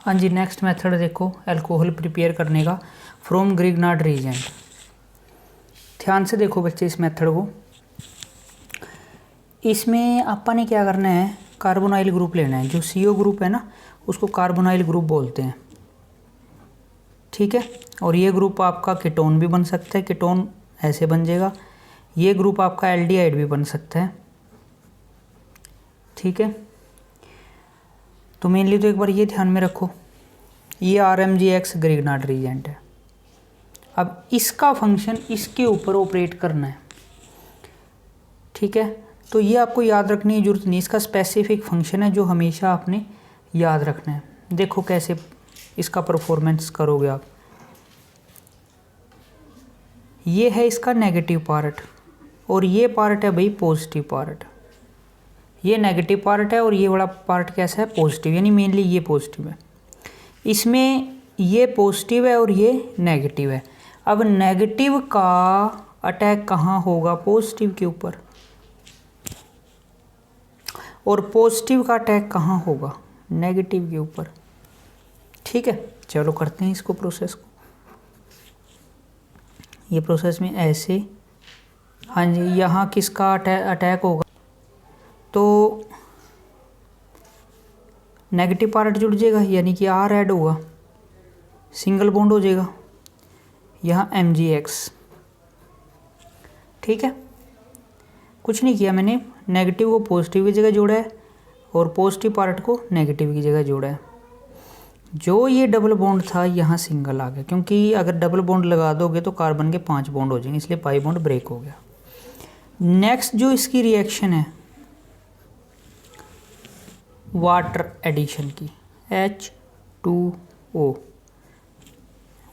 हाँ जी, next method देखो alcohol prepare करने का फ्रॉम ग्रिग्नार्ड रीजेंट। ध्यान से देखो बच्चे इस मेथड को। इसमें अपन ने क्या करना है, कार्बोनाइल ग्रुप लेना है। जो CO ग्रुप है ना उसको कार्बोनाइल ग्रुप बोलते हैं, ठीक है। और ये ग्रुप आपका कीटोन भी बन सकता है, कीटोन ऐसे बन जाएगा। ये ग्रुप आपका एल्डिहाइड भी बन सकता है, ठीक है। तो मेनली तो एक बार ये ध्यान में रखो, ये RMGX ग्रिग्नार्ड रीजेंट है। अब इसका फंक्शन इसके ऊपर ऑपरेट करना है, ठीक है। तो ये आपको याद रखने की जरूरत नहीं, इसका स्पेसिफिक फंक्शन है जो हमेशा आपने याद रखना है। देखो कैसे इसका परफॉर्मेंस करोगे आप। ये है इसका नेगेटिव पार्ट और ये पार्ट है भाई पॉजिटिव पार्ट। ये नेगेटिव पार्ट है और ये वाला पार्ट कैसा है, पॉजिटिव, यानी मेनली ये पॉजिटिव है। इसमें ये पॉजिटिव है और ये नेगेटिव है। अब नेगेटिव का अटैक कहाँ होगा, पॉजिटिव के ऊपर, और पॉजिटिव का अटैक कहाँ होगा, नेगेटिव के ऊपर, ठीक है। चलो करते हैं इसको प्रोसेस को। ये प्रोसेस में ऐसे, हाँ जी, यहाँ किसका अटैक होगा, तो नेगेटिव पार्ट जुड़ जाएगा, यानी कि R ऐड होगा, सिंगल बॉन्ड हो जाएगा, यहाँ MgX, ठीक है। कुछ नहीं किया मैंने, नेगेटिव को पॉजिटिव की जगह जोड़ा है और पॉजिटिव पार्ट को नेगेटिव की जगह जोड़ा है। जो ये डबल बॉन्ड था यहाँ सिंगल आ गया, क्योंकि अगर डबल बॉन्ड लगा दोगे तो कार्बन के 5 बॉन्ड हो जाएंगे, इसलिए पाई बॉन्ड ब्रेक हो गया। नेक्स्ट जो इसकी रिएक्शन है वाटर एडिशन की, H2O,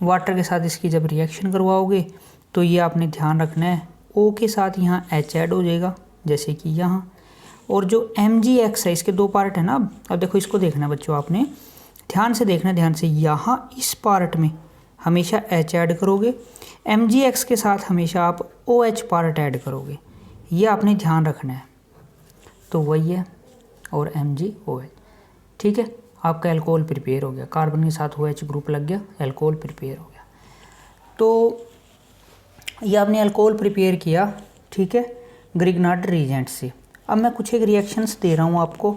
वाटर के साथ इसकी जब रिएक्शन करवाओगे तो ये आपने ध्यान रखना है, O के साथ यहाँ H ऐड हो जाएगा जैसे कि यहाँ। और जो MgX है, इसके 2 पार्ट है ना। अब देखो इसको देखना है बच्चों, आपने ध्यान से देखना, ध्यान से। यहाँ इस पार्ट में हमेशा H ऐड करोगे, MgX के साथ हमेशा आप OH पार्ट ऐड करोगे, ये आपने ध्यान रखना है। तो वही है, और MgOH, ठीक है। आपका अल्कोहल प्रिपेयर हो गया, कार्बन के साथ OH ग्रुप लग गया, अल्कोहल प्रिपेयर हो गया। तो ये आपने अल्कोहल प्रिपेयर किया, ठीक है, ग्रिग्नार्ड रीजेंट से। अब मैं कुछ एक रिएक्शंस दे रहा हूँ आपको,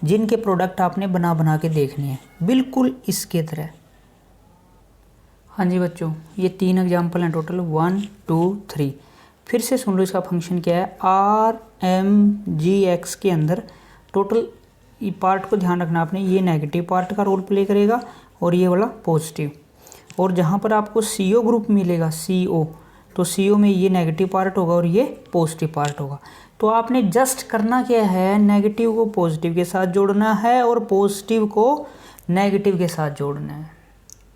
जिनके प्रोडक्ट आपने बना बना के देखने हैं, बिल्कुल इसके तरह। हाँ जी बच्चों, ये 3 एग्जाम्पल हैं टोटल, 1 2 3। फिर से सुन लो इसका फंक्शन क्या है। RMGX के अंदर टोटल पार्ट को ध्यान रखना आपने, ये नेगेटिव पार्ट का रोल प्ले करेगा और ये वाला पॉजिटिव। और जहाँ पर आपको CO ग्रुप मिलेगा, CO, तो CO में ये नेगेटिव पार्ट होगा और ये पॉजिटिव पार्ट होगा। तो आपने जस्ट करना क्या है, नेगेटिव को पॉजिटिव के साथ जोड़ना है और पॉजिटिव को नेगेटिव के साथ जोड़ना है,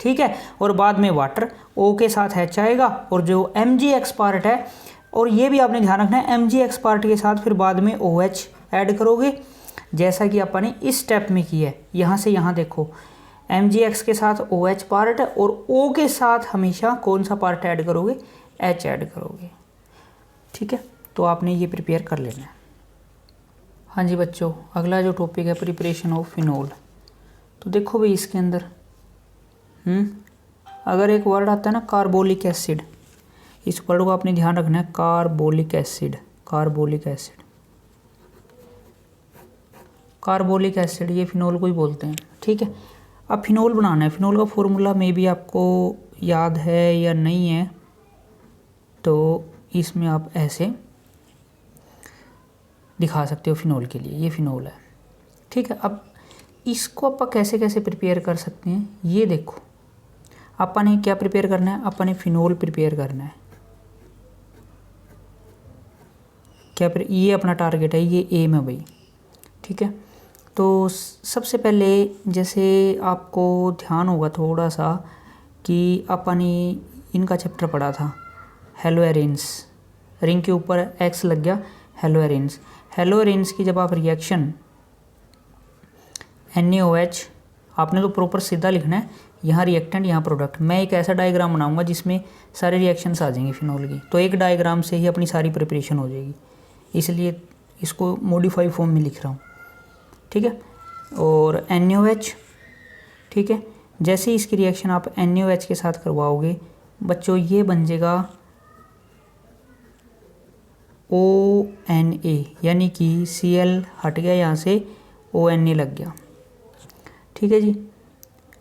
ठीक है। और बाद में वाटर, O के साथ H आएगा, और जो MgX पार्ट है, और ये भी आपने ध्यान रखना है, MgX पार्ट के साथ फिर बाद में OH ऐड करोगे, जैसा कि अपन ने इस स्टेप में किया है। यहाँ से यहाँ देखो, MgX के साथ OH पार्ट और O के साथ हमेशा कौन सा पार्ट ऐड करोगे, H ऐड करोगे, ठीक है। तो आपने ये प्रिपेयर कर लेना है। हाँ जी बच्चों, अगला जो टॉपिक है प्रिपरेशन ऑफ फिनोल। तो देखो भाई इसके अंदर अगर एक वर्ड आता है ना कार्बोलिक एसिड, इस वर्ड को आपने ध्यान रखना है, carbolic acid, carbolic acid, carbolic acid, ये फिनोल को ही बोलते हैं, ठीक है। अब फिनोल बनाना है, फिनोल का फॉर्मूला मे भी आपको याद है या नहीं है, तो इसमें आप ऐसे दिखा सकते हो फिनोल के लिए, ये फिनोल है, ठीक है। अब इसको अपन कैसे कैसे प्रिपेयर कर सकते हैं, ये देखो। अपन ने क्या प्रिपेयर करना है, अपन ने फिनोल प्रिपेयर करना है। क्या ये अपना टारगेट है, ये एम है भाई, ठीक है। तो सबसे पहले जैसे आपको ध्यान होगा थोड़ा सा कि अपन ने इनका चैप्टर पढ़ा था, हेलोएरिन्स, रिंग के ऊपर X लग गया, हेलोएरिन्स। हेलोएरिन्स की जब आप रिएक्शन NaOH, आपने तो प्रॉपर सीधा लिखना है, यहाँ रिएक्टेंट यहाँ प्रोडक्ट। मैं एक ऐसा डायग्राम बनाऊंगा जिसमें सारे रिएक्शंस आ जाएंगे फिनोल की, तो एक डायग्राम से ही अपनी सारी प्रिपरेशन हो जाएगी, इसलिए इसको मॉडिफाई फॉर्म में लिख रहा हूँ, ठीक है। और NaOH, ठीक है। जैसे ही इसकी रिएक्शन आप NaOH के साथ करवाओगे बच्चों, ये बन जाएगा ONA, यानी कि Cl हट गया, यहाँ से ONA लग गया। ठीक है जी,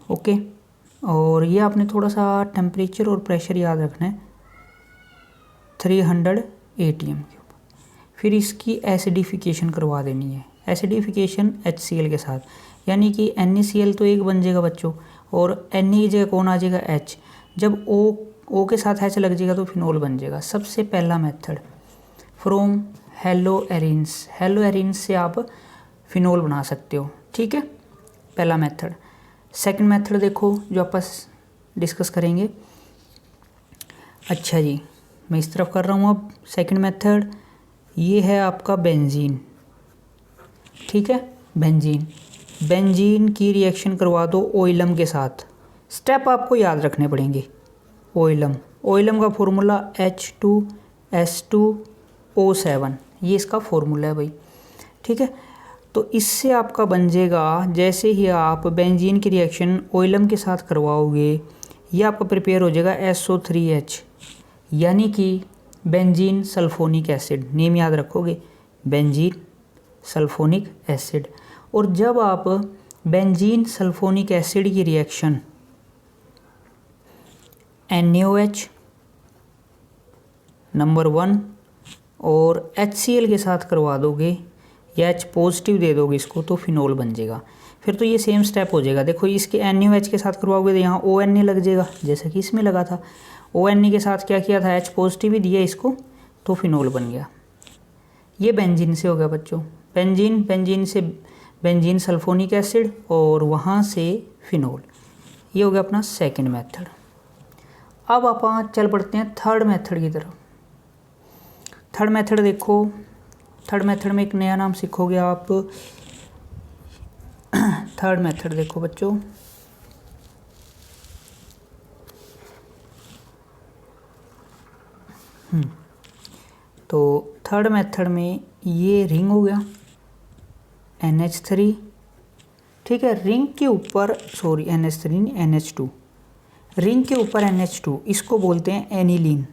ओके। और ये आपने थोड़ा सा टेम्परेचर और प्रेशर याद रखना है, 300 ATM के ऊपर। फिर इसकी एसिडिफिकेशन करवा देनी है, एसिडिफिकेशन HCl के साथ, यानी कि NaCl तो एक बन जाएगा बच्चों, और Na की जगह कौन आ जाएगा, H। जब O के साथ H लग जाएगा तो फिनोल बन जाएगा। सबसे पहला मेथड फ्रॉम हेलोएरिन्स, हेलोएरिन्स से आप फिनोल बना सकते हो। ठीक है, पहला मेथड। सेकंड मेथड देखो जो आप डिस्कस करेंगे। अच्छा जी, मैं इस तरफ कर रहा हूँ अब। सेकंड मेथड ये है आपका बेंजीन। ठीक है, बेंजीन, बेंजीन की रिएक्शन करवा दो ओइलम के साथ। स्टेप आपको याद रखने पड़ेंगे। ओइलम, ओइलम का फॉर्मूला H2S2O7, ये इसका फॉर्मूला है भाई। ठीक है, तो इससे आपका बन जाएगा, जैसे ही आप बेंजीन की रिएक्शन ओइलम के साथ करवाओगे ये आपका प्रिपेयर हो जाएगा SO3H, यानी कि बेंजीन सल्फोनिक एसिड। नेम याद रखोगे, बेंजीन सल्फोनिक एसिड। और जब आप बेंजीन सल्फोनिक एसिड की रिएक्शन NaOH नंबर 1 और HCl के साथ करवा दोगे या H पॉजिटिव दे दोगे इसको, तो फिनोल बन जाएगा। फिर तो ये सेम स्टेप हो जाएगा। देखो इसके NaOH के साथ करवाओगे तो यहाँ ONA लग जाएगा, जैसा कि इसमें लगा था। ONA के साथ क्या किया था, H पॉजिटिव ही दिया इसको, तो फिनोल बन गया। ये बेंजीन से हो गया बच्चों, बेंजीन, बेंजीन से बेंजीन सल्फोनिक एसिड और वहाँ से फिनोल। ये हो गया अपना सेकंड मेथड। अब आप चल पड़ते हैं थर्ड मेथड की तरफ। थर्ड मेथड देखो, थर्ड मेथड में एक नया नाम सीखोगे आप। थर्ड मेथड देखो बच्चों, तो थर्ड मेथड में ये रिंग हो गया NH3। ठीक है, रिंग के ऊपर, सॉरी NH3 नहीं NH2, रिंग के ऊपर NH2, इसको बोलते हैं एनिलीन।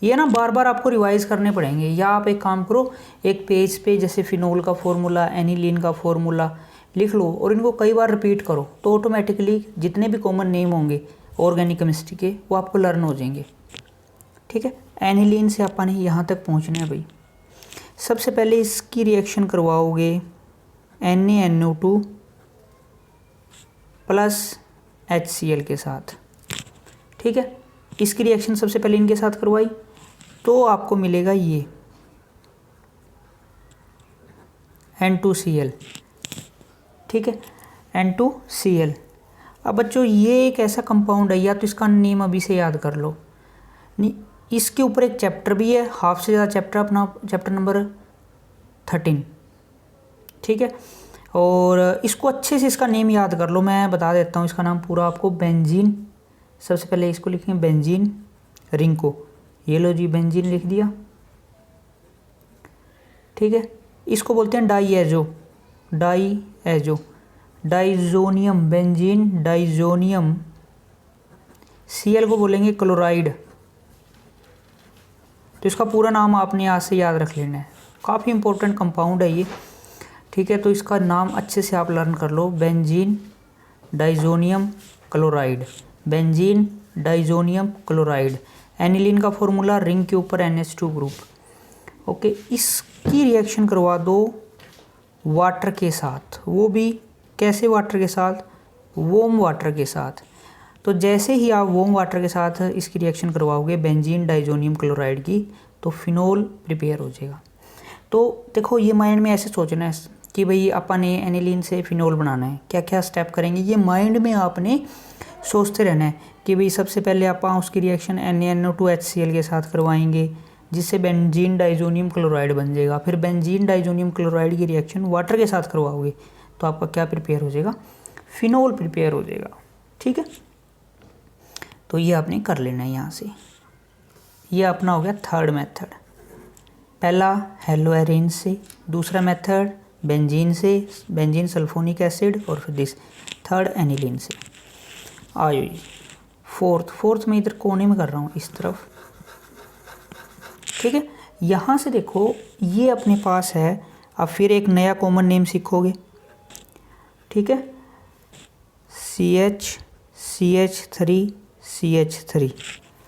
ये ना बार बार आपको रिवाइज करने पड़ेंगे, या आप एक काम करो, एक पेज पे जैसे फिनोल का फॉर्मूला, एनिलीन का फॉर्मूला लिख लो और इनको कई बार रिपीट करो, तो ऑटोमेटिकली जितने भी कॉमन नेम होंगे ऑर्गेनिक केमिस्ट्री के वो आपको लर्न हो जाएंगे। ठीक है, एनिलीन से अपन यहाँ तक पहुँचना है भाई। सबसे पहले इसकी रिएक्शन करवाओगे NaNO2 प्लस HCl के साथ। ठीक है, इसकी रिएक्शन सबसे पहले इनके साथ करवाई तो आपको मिलेगा ये N2Cl। ठीक है, N2Cl। अब बच्चों ये एक ऐसा कंपाउंड है, या तो इसका नेम अभी से याद कर लो, नहीं इसके ऊपर एक चैप्टर भी है, हाफ से ज़्यादा चैप्टर, अपना चैप्टर नंबर 13। ठीक है, और इसको अच्छे से इसका नेम याद कर लो। मैं बता देता हूँ इसका नाम पूरा आपको, बेंजीन। सबसे पहले इसको लिखेंगे बेंजीन रिंग को, ये लो जी बेंजीन लिख दिया। ठीक है, इसको बोलते हैं डाईएजो, डाईएजो, डाइजोनियम, बेंजीन डाइजोनियम। Cl को बोलेंगे क्लोराइड। तो इसका पूरा नाम आपने आज से याद रख लेना है, काफ़ी इंपॉर्टेंट कंपाउंड है ये। ठीक है, तो इसका नाम अच्छे से आप लर्न कर लो, benzene diazonium chloride, benzene diazonium chloride. Aniline का फॉर्मूला रिंग के ऊपर NH2 ग्रुप। ओके, इसकी रिएक्शन करवा दो वाटर के साथ, वो भी कैसे वाटर के साथ, वॉर्म वाटर के साथ। तो जैसे ही आप वॉर्म वाटर के साथ इसकी रिएक्शन करवाओगे बेंजीन डाइजोनियम क्लोराइड की, तो फिनोल प्रिपेयर हो जाएगा। तो देखो ये माइंड में ऐसे सोचना है कि भाई अपन ने एनिलीन से फिनोल बनाना है, क्या क्या स्टेप करेंगे, ये माइंड में आपने सोचते रहना है कि भाई सबसे पहले आप उसकी रिएक्शन NaNO2 HCl के साथ करवाएंगे, जिससे बेंजीन डाइजोनियम क्लोराइड बन जाएगा। फिर बेंजीन डाइजोनियम क्लोराइड की रिएक्शन वाटर के साथ करवाओगे तो आपका क्या प्रिपेयर हो जाएगा, फिनोल प्रिपेयर हो जाएगा। ठीक है, तो ये आपने कर लेना है यहाँ से। ये अपना हो गया थर्ड मेथड। पहला हेलोएरिन से, दूसरा मेथड बेंजीन से, बेंजीन सल्फोनिक एसिड, और फिर दिस थर्ड एनिलीन से। आयो जी फोर्थ में इधर कोने में कर रहा हूँ इस तरफ, ठीक है। यहाँ से देखो ये अपने पास है, अब फिर एक नया कॉमन नेम सीखोगे, ठीक है, CH3CH3।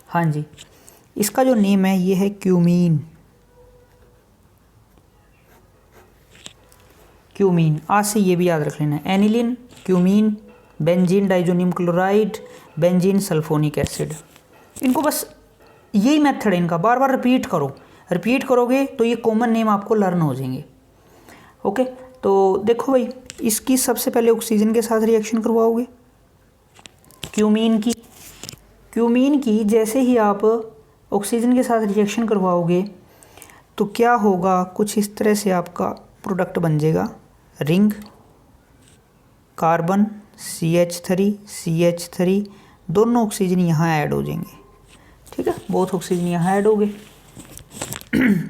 हाँ जी, इसका जो नेम है ये है क्यूमीन। क्यूमीन आज से ये भी याद रख लेना है, aniline, cumene, benzene diazonium chloride, benzene sulphonic acid. इनको बस यही मेथड है इनका, बार बार रिपीट करो, रिपीट करोगे तो ये कॉमन नेम आपको लर्न हो जाएंगे। ओके, तो देखो भाई, इसकी सबसे पहले ऑक्सीजन के साथ रिएक्शन करवाओगे क्यूमीन की जैसे ही आप ऑक्सीजन के साथ रिएक्शन करवाओगे तो क्या होगा, कुछ इस तरह से आपका प्रोडक्ट बन जाएगा, रिंग कार्बन CH3 दोनों ऑक्सीजन यहाँ ऐड हो जाएंगे, ठीक है, बोथ ऑक्सीजन यहाँ ऐड हो गए।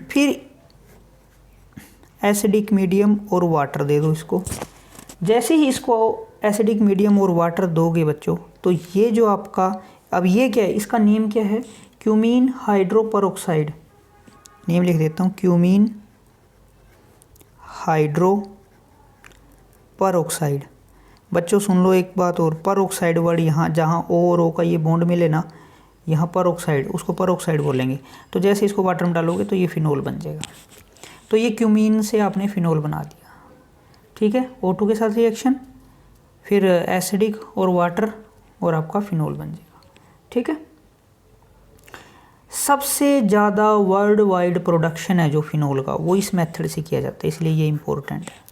फिर एसिडिक मीडियम और वाटर दे दो इसको। जैसे ही इसको एसिडिक मीडियम और वाटर दोगे बच्चों, तो ये जो आपका, अब ये क्या है, इसका नेम क्या है, क्यूमीन हाइड्रोपरऑक्साइड। नेम लिख देता हूँ, क्यूमीन हाइड्रोपरऑक्साइड। बच्चों सुन लो एक बात और, परऑक्साइड वर्ड यहाँ जहाँ ओ और ओ का ये बॉन्ड मिले ना, यहाँ परऑक्साइड, उसको परऑक्साइड बोलेंगे। तो जैसे इसको वाटर में डालोगे तो ये फिनोल बन जाएगा। तो ये क्यूमीन से आपने फिनोल बना दिया, ठीक है, O2 के साथ रिएक्शन, फिर एसिडिक और वाटर, और आपका फिनोल बन जाएगा, ठीक है। सबसे ज़्यादा वर्ल्ड वाइड प्रोडक्शन है जो फिनोल का, वो इस मेथड से किया जाता है, इसलिए ये इम्पोर्टेंट है।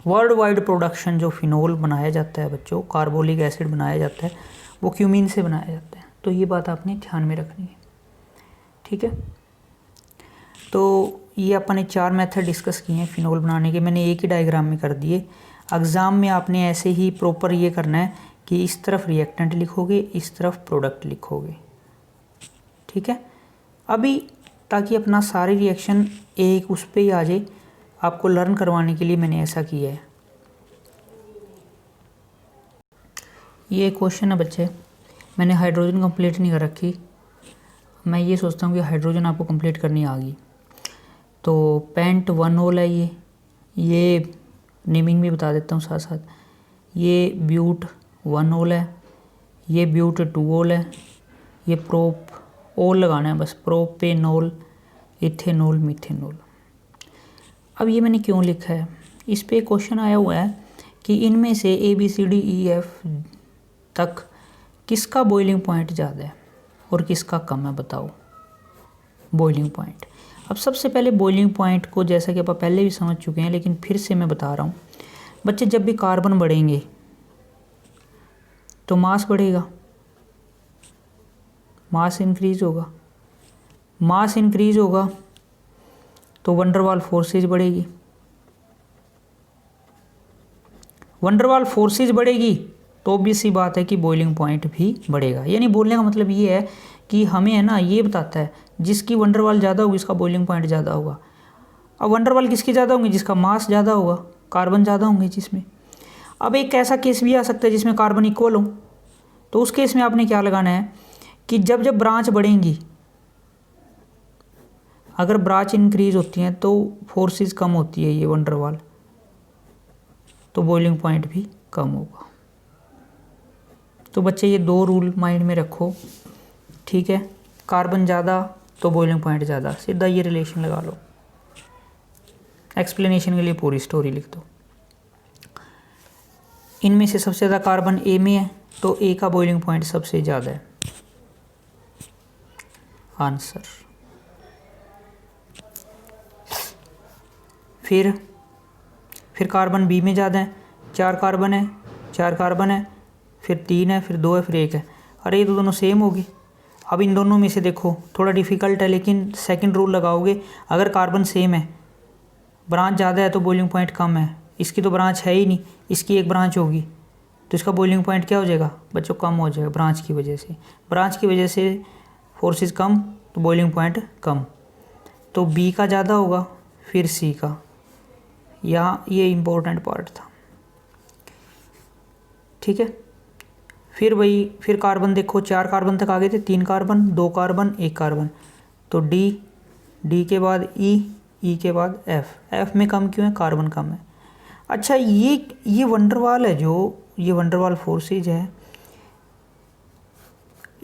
वर्ल्ड वाइड प्रोडक्शन जो फिनोल बनाया जाता है बच्चों, कार्बोलिक एसिड बनाया जाता है, वो क्यूमीन से बनाया जाता है। तो ये बात आपने ध्यान में रखनी है, ठीक है। तो ये अपन ने 4 मेथड डिस्कस किए हैं फिनोल बनाने के, मैंने एक ही डायग्राम में कर दिए। एग्ज़ाम में आपने ऐसे ही प्रॉपर ये करना है कि इस तरफ रिएक्टेंट लिखोगे, इस तरफ प्रोडक्ट लिखोगे, ठीक है। अभी ताकि अपना सारे रिएक्शन एक उस पर ही आ जाए, आपको लर्न करवाने के लिए मैंने ऐसा किया है। ये क्वेश्चन है बच्चे, मैंने हाइड्रोजन कंप्लीट नहीं कर रखी, मैं ये सोचता हूँ कि हाइड्रोजन आपको कंप्लीट करनी आ गई। तो पेंट 1 ओल है, ये नेमिंग भी बता देता हूँ साथ साथ, ये ब्यूट 1 ओल है, ये ब्यूट 2 ओल है, ये प्रोप ओल लगाना है बस, प्रोपेनोल, इथेनॉल, मीथेनॉल। अब ये मैंने क्यों लिखा है, इस पे क्वेश्चन आया हुआ है कि इनमें से ABCDEF तक किसका बॉइलिंग पॉइंट ज़्यादा है और किसका कम है, बताओ बॉइलिंग पॉइंट। अब सबसे पहले बॉइलिंग पॉइंट को, जैसा कि आप पहले भी समझ चुके हैं लेकिन फिर से मैं बता रहा हूँ बच्चे, जब भी कार्बन बढ़ेंगे तो मास बढ़ेगा, मास इंक्रीज होगा, मास इंक्रीज होगा तो वंडरवाल फोर्सेज बढ़ेगी, वंडरवाल फोर्सेज बढ़ेगी तो ऑब्वियस सी बात है कि बॉइलिंग पॉइंट भी बढ़ेगा। यानी बोलने का मतलब ये है कि हमें है ना, ये बताता है जिसकी वंडरवाल ज़्यादा होगी उसका बॉइलिंग पॉइंट ज़्यादा होगा। अब वंडरवाल किसकी ज़्यादा होंगी, जिसका मास ज़्यादा होगा, कार्बन ज़्यादा होंगे जिसमें। अब एक ऐसा केस भी आ सकता है जिसमें कार्बन इक्वल हो, तो उस केस में आपने क्या लगाना है कि जब जब ब्रांच बढ़ेंगी, अगर ब्रांच इंक्रीज होती हैं तो फोर्सेस कम होती है ये वंडरवाल, तो बॉइलिंग पॉइंट भी कम होगा। तो बच्चे ये 2 रूल माइंड में रखो, ठीक है। कार्बन ज़्यादा तो बॉइलिंग पॉइंट ज़्यादा, सीधा ये रिलेशन लगा लो। एक्सप्लेनेशन के लिए पूरी स्टोरी लिख दो। इनमें से सबसे ज़्यादा कार्बन ए में है तो ए का बॉइलिंग पॉइंट सबसे ज़्यादा है, आंसर। फिर कार्बन बी में ज़्यादा है, 4 कार्बन है, फिर 3 है, फिर 2 है, फिर 1 है। अरे ये तो दोनों सेम होगी। अब इन दोनों में से देखो, थोड़ा डिफ़िकल्ट है लेकिन सेकंड रूल लगाओगे। अगर कार्बन सेम है, ब्रांच ज़्यादा है तो बॉइलिंग पॉइंट कम है, इसकी तो ब्रांच है ही नहीं, इसकी एक ब्रांच होगी तो इसका बॉइलिंग पॉइंट क्या हो जाएगा बच्चों, कम हो जाएगा ब्रांच की वजह से। ब्रांच की वजह से फोर्सेस कम तो बॉइलिंग पॉइंट कम, तो बी का ज़्यादा होगा, फिर सी का, यहाँ ये इम्पोर्टेंट पार्ट था, ठीक है। फिर कार्बन देखो 4 कार्बन तक आ गए थे, 3 कार्बन 2 कार्बन 1 कार्बन, तो डी के बाद ई के बाद एफ में कम क्यों है, कार्बन कम है। अच्छा ये वंडरवाल है, जो ये वंडरवाल फोर्सेज है,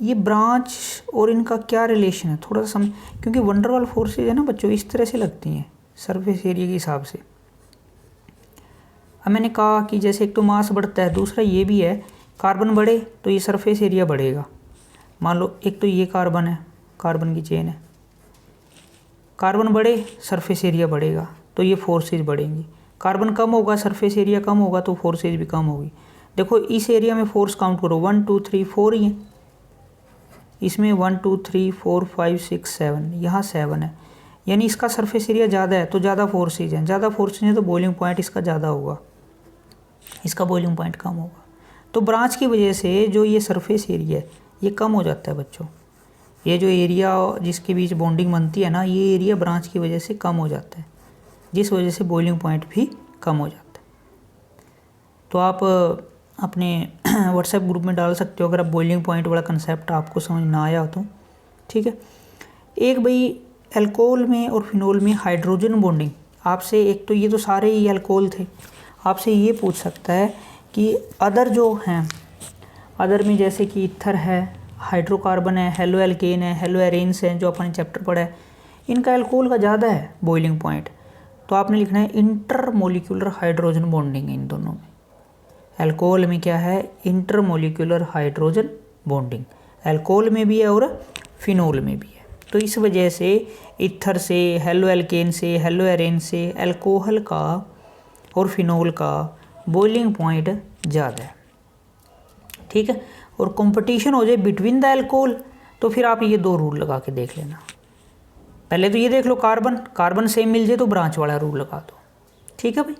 ये ब्रांच और इनका क्या रिलेशन है थोड़ा सा समझ, क्योंकि वंडरवाल फोर्सेज है ना बच्चों इस तरह से लगती हैं सरफेस एरिया के हिसाब से। अब मैंने कहा कि जैसे एक तो मास बढ़ता है, दूसरा ये भी है कार्बन बढ़े तो ये सरफेस एरिया बढ़ेगा। मान लो एक तो ये कार्बन है, कार्बन की चेन है, कार्बन बढ़े सरफेस एरिया बढ़ेगा तो ये फोर्सेज बढ़ेंगी। कार्बन कम होगा सरफेस एरिया कम होगा तो फोर्सेज भी कम होगी। देखो इस एरिया में फोर्स काउंट करो 1 2 3 4 ही है, इसमें 1 2 3 4 5 6 7, यहाँ 7 है, यानी इसका सरफेस एरिया ज़्यादा है तो ज़्यादा फोर्सेज हैं, ज़्यादा फोर्सेज है तो बॉइलिंग पॉइंट इसका ज़्यादा होगा, इसका बॉइलिंग पॉइंट कम होगा। तो ब्रांच की वजह से जो ये सरफेस एरिया है ये कम हो जाता है बच्चों। ये जो एरिया जिसके बीच बॉन्डिंग बनती है ना, ये एरिया ब्रांच की वजह से कम हो जाता है, जिस वजह से बॉइलिंग पॉइंट भी कम हो जाता है। तो आप अपने व्हाट्सएप ग्रुप में डाल सकते हो अगर आप बॉइलिंग पॉइंट वाला कंसेप्ट आपको समझ ना आया हो तो, ठीक है। एक भाई अल्कोहल में और फिनोल में हाइड्रोजन बॉन्डिंग, आपसे एक तो ये तो सारे ही अल्कोहल थे, आपसे ये पूछ सकता है कि अदर जो हैं, अदर में जैसे कि ईथर है, हाइड्रोकार्बन है, हेलो एल्केन है, हेलो एरेन्स हैं जो अपने चैप्टर पढ़ा है, इनका अल्कोहल का ज़्यादा है बॉइलिंग पॉइंट, तो आपने लिखना है इंटरमोलिकुलर हाइड्रोजन बॉन्डिंग इन दोनों में। अल्कोहल में क्या है, इंटरमोलिकुलर हाइड्रोजन बॉन्डिंग, अल्कोहल में भी है और फिनोल में भी है। तो इस वजह से ईथर से, हेलो एल्केन से, हेलो एरेन से अल्कोहल का और फिनोल का बॉइलिंग पॉइंट ज़्यादा है, ठीक है। और कंपटीशन हो जाए बिटवीन द अल्कोहल तो फिर आप ये 2 रूल लगा के देख लेना। पहले तो ये देख लो कार्बन सेम मिल जाए तो ब्रांच वाला रूल लगा दो, ठीक है भाई।